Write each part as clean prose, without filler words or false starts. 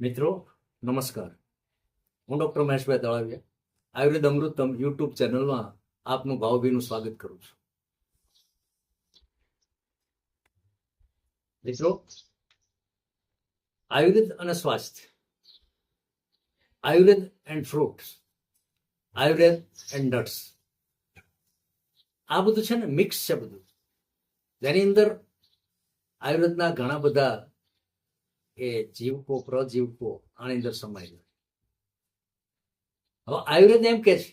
મિત્રો નમસ્કાર. હું ડૉક્ટર મહેશભાઈ તળાવિયા આયુર્વેદ અમૃતમ યુટ્યુબ ચેનલમાં આપનું ભાવભીનું સ્વાગત કરું છું. મિત્રો, આયુર્વેદ અને સ્વાસ્થ્ય, Ayurveda and fruits, Ayurveda and nuts, આ બધું છે ને મિક્સ છે બધું. જેની અંદર આયુર્વેદના ઘણા બધા એ જીવકો પ્રજીવકો આની અંદર સમાયેલા. હવે આયુર્વેદ એમ કે છે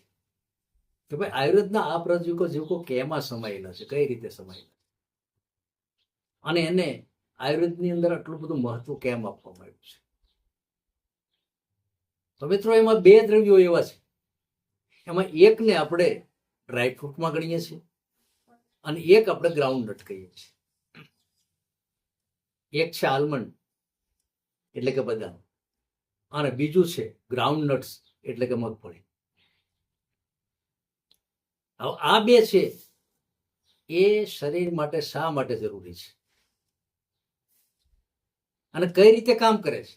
કે ભાઈ આયુર્વેદના આ પ્રજીવકો જીવકો કેમાં સમાયેલા છે, કઈ રીતે સમાયેલા છે, અને એને આયુર્વેદની અંદર આટલું બધું મહત્વ કેમ આપવામાં આવ્યું છે. તો મિત્રો, એમાં બે દ્રવ્યો એવા છે, એમાં એકને આપણે ડ્રાયફ્રૂટમાં ગણીએ છીએ અને એક આપણે ગ્રાઉન્ડનટ કહીએ છીએ. એક છે આલમંડ એટલે કે બદામ, અને બીજું છે ગ્રાઉન્ડનટ્સ એટલે કે મગફળી. હવે આ બે છે એ શરીર માટે શા માટે જરૂરી છે અને કઈ રીતે કામ કરે છે,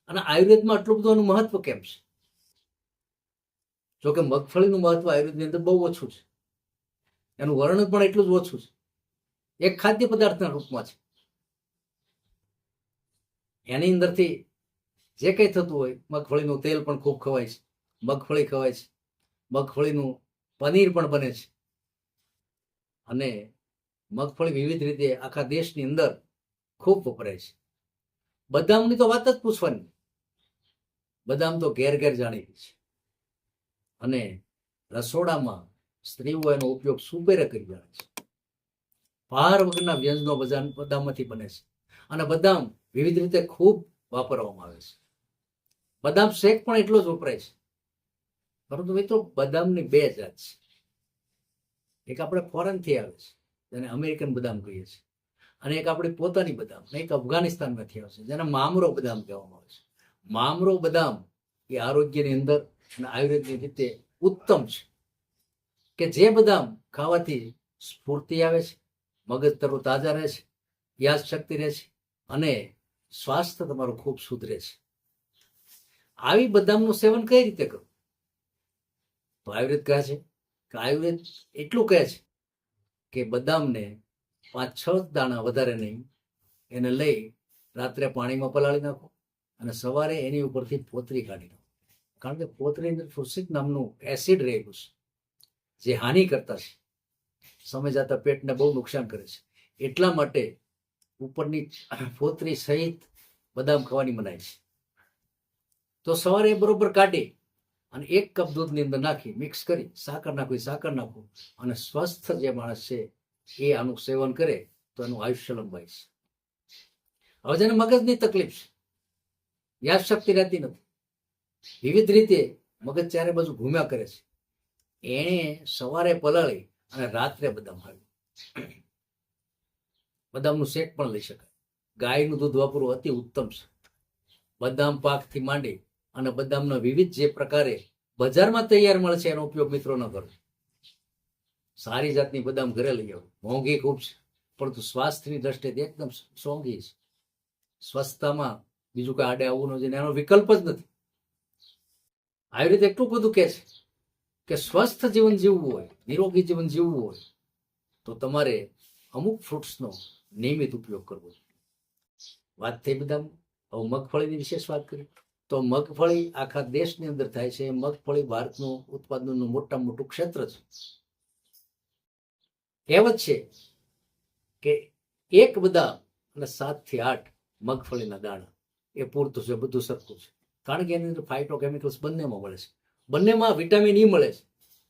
અને આયુર્વેદમાં આટલું બધું એનું મહત્વ કેમ છે? જોકે મગફળીનું મહત્વ આયુર્વેદની અંદર બહુ ઓછું છે, એનું વર્ણન પણ એટલું જ ઓછું છે. એક ખાદ્ય પદાર્થના રૂપમાં છે. એની અંદરથી જે કંઈ થતું હોય, મગફળીનું તેલ પણ ખૂબ ખવાય છે, મગફળી ખવાય છે, મગફળીનું પનીર પણ બને છે, અને મગફળી વિવિધ રીતે આખા દેશની અંદર ખૂબ વપરાય છે. બદામની તો વાત જ પૂછવાની. બદામ તો ઘેર ઘેર જાણીતી છે, અને રસોડામાં સ્ત્રીઓ એનો ઉપયોગ સુપેરે કરી જાણે છે. ભાર વગરના વ્યંજનો બદામમાંથી બને છે, અને બદામ વિવિધ રીતે ખૂબ વાપરવામાં આવે છે. બદામ શેક પણ એટલો જ વપરાય છે. પરંતુ મિત્રો, બદામની બે જાત છે. એક આપણે ફોરેનથી આવે છે, જેને અમેરિકન બદામ કહીએ છીએ, અને એક આપણી પોતાની બદામ, એક અફઘાનિસ્તાનમાંથી આવે છે, જેને મામરો બદામ કહેવામાં આવે છે. મામરો બદામ એ આરોગ્યની અંદર અને આયુર્વેદની રીતે ઉત્તમ છે, કે જે બદામ ખાવાથી સ્ફૂર્તિ આવે છે, મગજ તરો તાજા રહે છે, યાદ શક્તિ રહે છે, અને સ્વાસ્થ્ય તમારું ખૂબ સુધરે છે. આવી બદામનું સેવન કઈ રીતે કરવું? તો આયુર્વેદ કહે છે કે આયુર્વેદ એટલું કહે છે કે બદામને 5-6 દાણા, વધારે નહીં, એને લઈ રાત્રે પાણીમાં પલાળી નાખો અને સવારે એની ઉપરથી પોતરી કાઢી નાખો. કારણ કે પોતરી અંદર ફુરસિક નામનું એસિડ રહેલું છે, જે હાનિ કરતા છે, સમય જતા પેટને બહુ નુકસાન કરે છે. એટલા માટે ઉપરની પોતરી સહિત બદામ ખાવાની મનાય છે. તો સવારે બરોબર કાઢી અને 1 કપ દૂધની અંદર નાખી મિક્સ કરી સાકર નાખવું, અને સ્વસ્થ જે માણસ છે એ આનું સેવન કરે તો એનું આયુષ્ય લંબાય છે. હવે જેને મગજની તકલીફ છે, યાદ શક્તિ રહેતી નથી, વિવિધ રીતે મગજ ચારે બાજુ ઘૂમ્યા કરે છે, એણે સવારે પલાળી અને રાત્રે બદામ ખાવી. બદામનું શેક પણ લઈ શકાય. ગાયનું દૂધ વાપરવું અતિ ઉત્તમ છે. બદામ પાકથી માંડી અને બદામના વિવિધ જે પ્રકારે બજારમાં તૈયાર મળે છે, એનો ઉપયોગ મિત્રો ન કરો. સારી જાતની બદામ ઘરે લઈ આવો. મોંઘી ખૂબ છે, પરંતુ સ્વાસ્થ્યની દ્રષ્ટિએ એકદમ સોંગી છે. સ્વસ્થતામાં બીજું કઈ આડે આવવું ન જોઈએ, એનો વિકલ્પ જ નથી. આયુર્વેદ એટલું બધું કહે છે કે સ્વસ્થ જીવન જીવવું હોય, નિરોગી જીવન જીવવું હોય, તો તમારે અમુક ફ્રૂટ્સનો નિયમિત ઉપયોગ કરવો જોઈએ. વાત થઈ બદામ. હવે મગફળીની વિશેષ વાત કરી તો મગફળી આખા દેશની અંદર થાય છે. મગફળી ભારતનું ઉત્પાદનનું મોટામાં મોટું ક્ષેત્ર છે. કહેવત છે કે 1 બદામ અને 7 થી 8 મગફળીના દાણા એ પૂરતું છે, બધું સરખું છે. કારણ કે એની અંદર ફાઇટોકેમિકલ્સ બંનેમાં મળે છે. બંનેમાં વિટામિન ઈ મળે છે,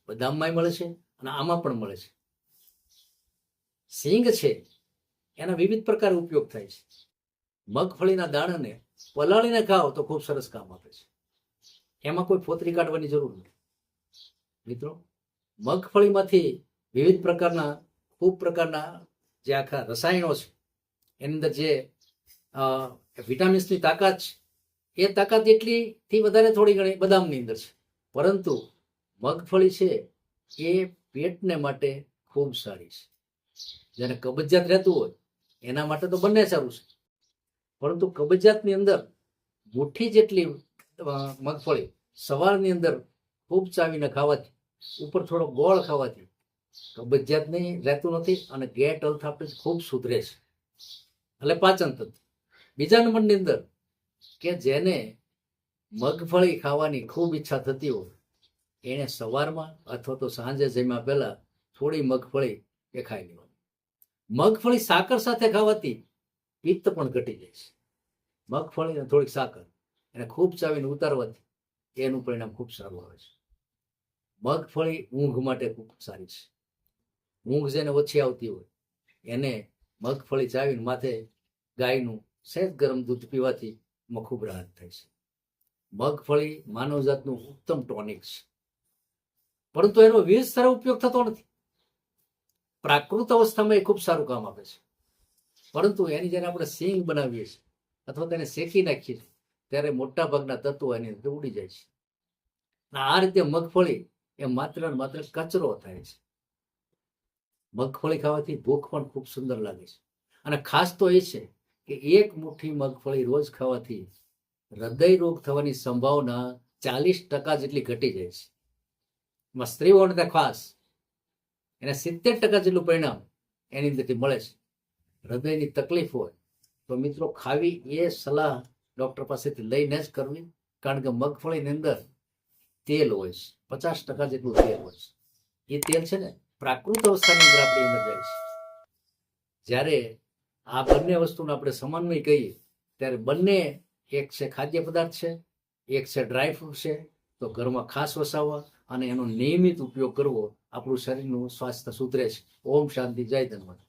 બદામમાંય મળે છે અને આમાં પણ મળે છે. સિંગ છે, એના વિવિધ પ્રકાર ઉપયોગ થાય છે. મગફળીના દાણાને પલાળીને ખાઓ તો ખૂબ સરસ કામ આપે છે. એમાં કોઈ ફોતરી કાઢવાની જરૂર નથી. મિત્રો, મગફળીમાંથી વિવિધ પ્રકારના ખૂબ પ્રકારના જે આખા રસાયણો છે, એની અંદર જે વિટામિન્સની તાકાત છે, એ તાકાત એટલીથી વધારે થોડી ઘણી બદામની અંદર છે. પરંતુ મગફળી છે એ પેટને માટે ખૂબ સારી છે. જેને કબજિયાત રહેતું હોય એના માટે તો બંને સારું છે. પરંતુ કબજિયાતની અંદર મુઠ્ઠી જેટલી મગફળી સવારની અંદર ખૂબ ચાવીને ખાવાથી, ઉપર થોડો ગોળ ખાવાથી કબજિયાત નહીં રહેતું નથી અને ગેટ હેલ્થ આપણે ખૂબ સુધરે છે. એટલે પાચન તંત્ર. બીજા નંબરની અંદર કે જેને મગફળી ખાવાની ખૂબ ઈચ્છા થતી હોય એને સવારમાં અથવા તો સાંજે જમ્યા પહેલા થોડી મગફળી એ ખાઈ લેવાની. મગફળી સાકર સાથે ખાવાથી પિત્ત પણ ઘટી જાય છે. મગફળી અને થોડીક સાકર એને ખૂબ ચાવીને ઉતારવાથી એનું પરિણામ ખૂબ સારું આવે છે. મગફળી ઊંઘ માટે ખૂબ સારી છે. ઊંઘ જેને ઓછી આવતી હોય એને મગફળી ચાવીને માથે ગાયનું સહેજ ગરમ દૂધ પીવાથી એમાં ખૂબ રાહત થાય છે. મગફળી માનવજાતનું ઉત્તમ ટોનિક છે, પરંતુ એનો વિવિધ સ્તરે ઉપયોગ થતો નથી. પ્રાકૃત અવસ્થામાં એ ખૂબ સારું કામ આપે છે, પરંતુ એની જ્યારે આપણે સિંગ બનાવીએ છીએ અથવા તેને શેકી નાખીએ છીએ ત્યારે મોટા ભાગના તત્વો એની અંદર ઉડી જાય છે. આ રીતે મગફળી એ માત્ર ને માત્ર કચરો થાય છે. મગફળી ખાવાથી ભૂખ પણ ખૂબ સુંદર લાગે છે, અને ખાસ તો એ છે કે એક મુઠ્ઠી મગફળી રોજ ખાવાથી હૃદય રોગ થવાની સંભાવના 40% જેટલી ઘટી જાય છે. એમાં સ્ત્રીઓને ખાસ એને 70% જેટલું પરિણામ એની અંદરથી મળે છે. હૃદયની તકલીફ હોય તો મિત્રો ખાવી એ સલાહ ડૉક્ટર પાસેથી લઈને જ કરવી, કારણ કે મગફળીની અંદર તેલ હોય છે, 50% જેટલું તેલ હોય છે. એ તેલ છે ને પ્રાકૃત અવસ્થાની અંદર આપણી અંદર જાય છે. જ્યારે આ બંને વસ્તુનો આપણે સમન્વય કહીએ ત્યારે બંને, એક છે ખાદ્ય પદાર્થ છે, એક છે ડ્રાય ફ્રૂટ છે, તો ઘરમાં ખાસ વસાવવા અને એનો નિયમિત ઉપયોગ કરવો આપણું શરીરનું સ્વાસ્થ્ય સુધરે છે. ઓમ શાંતિ, જય ધન્યવાદ.